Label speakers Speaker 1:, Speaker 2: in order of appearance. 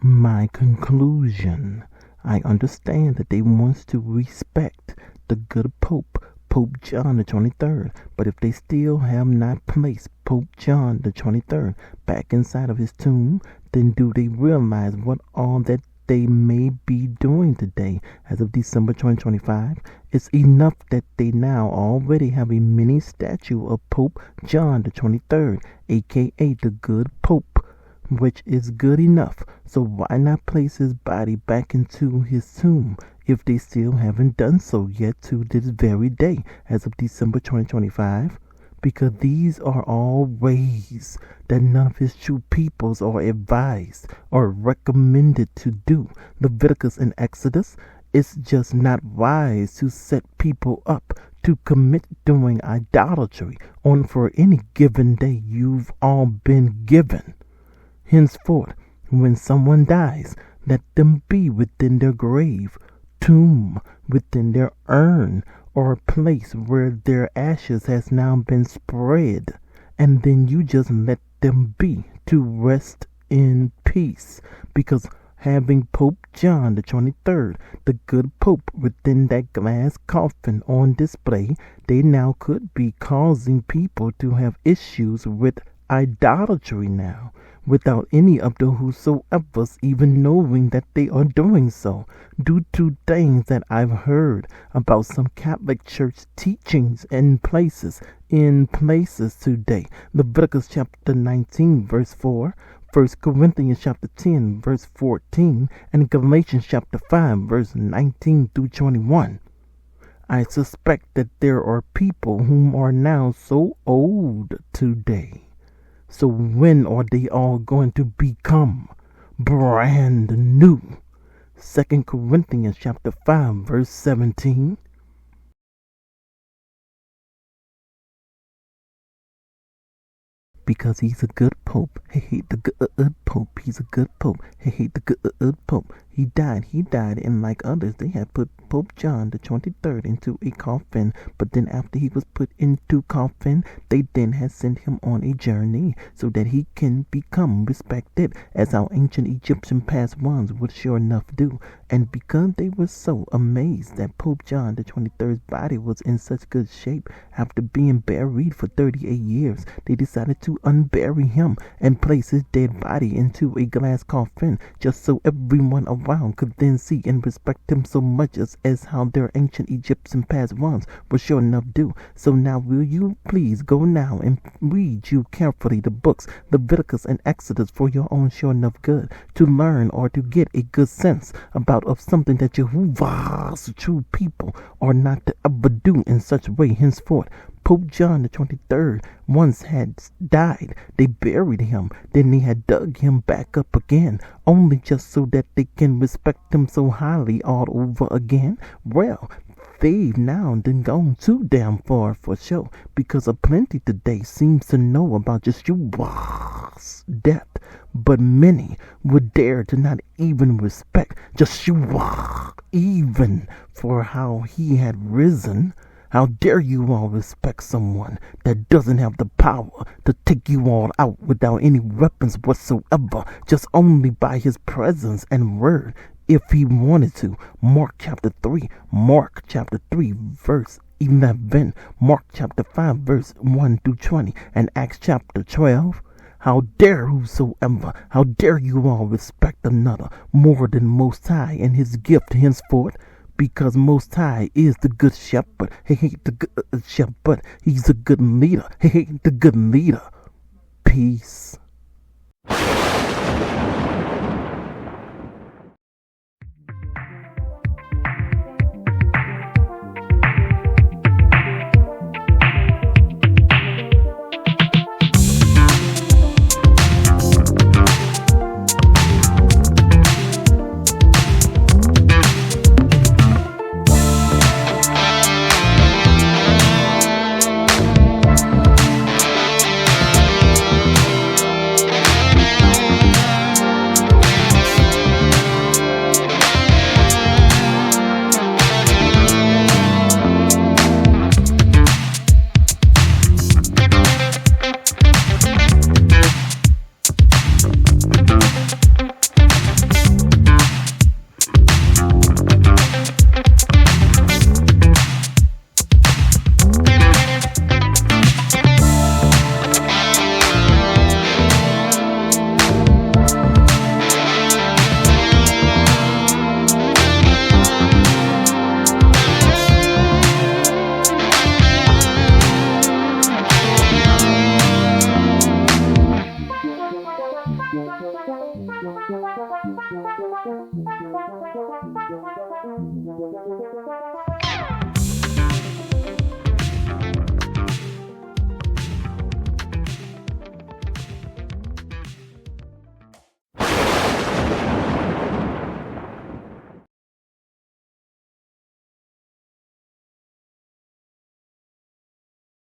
Speaker 1: My conclusion. I understand that they want to respect the good Pope, Pope John the 23rd, but if they still have not placed Pope John the 23rd back inside of his tomb, then do they realize what all that they may be doing today as of December 2025? It's enough that they now already have a mini statue of Pope John the 23rd, aka the good Pope, which is good enough. So why not place his body back into his tomb if they still haven't done so yet to this very day as of December 2025? Because these are all ways that none of his true peoples are advised or recommended to do. Leviticus and Exodus, it's just not wise to set people up to commit doing idolatry on for any given day you've all been given. Henceforth, when someone dies, let them be within their grave, tomb, within their urn, or place where their ashes has now been spread, and then you just let them be to rest in peace, because having Pope John the 23rd, the good Pope, within that glass coffin on display, they now could be causing people to have issues with idolatry now, without any of the whosoevers even knowing that they are doing so, due to things that I've heard about some Catholic Church teachings in places today. Leviticus chapter 19 verse 4, 1 Corinthians chapter 10 verse 14, and Galatians chapter 5 verse 19 through 21. I suspect that there are people whom are now so old today. So when are they all going to become brand new? 2 Corinthians chapter 5 verse 17. Because he's a good Pope. Hey, the good Pope. He's a good Pope. Hey, the good Pope. He died, and like others, they had put Pope John the 23rd into a coffin. But then after he was put into coffin, they then had sent him on a journey so that he can become respected, as our ancient Egyptian past ones would sure enough do. And because they were so amazed that Pope John the 23rd's body was in such good shape after being buried for 38 years, they decided to unbury him and place his dead body into a glass coffin, just so everyone around could then see and respect him so much as how their ancient Egyptian past ones would sure enough do. So now will you please go now and read you carefully the books Leviticus and Exodus for your own sure enough good, to learn or to get a good sense about of something that Jehovah's true people are not to ever do in such way henceforth. Pope John the 23rd once had died. They buried him. Then they had dug him back up again, only just so that they can respect him so highly all over again. Well, they've now done gone too damn far for sure, because a plenty today seems to know about just Yeshua's death, but many would dare to not even respect Yeshua even for how he had risen. How dare you all respect someone that doesn't have the power to take you all out without any weapons whatsoever, just only by his presence and word, if he wanted to. Mark chapter 3 verse 11, Mark chapter 5 verse 1 through 20, and Acts chapter 12. How dare whosoever, how dare you all respect another more than Most High and his gift henceforth? Because Most High is the good shepherd. Hey, the good shepherd. He's a good leader. Hey, the good leader. Peace.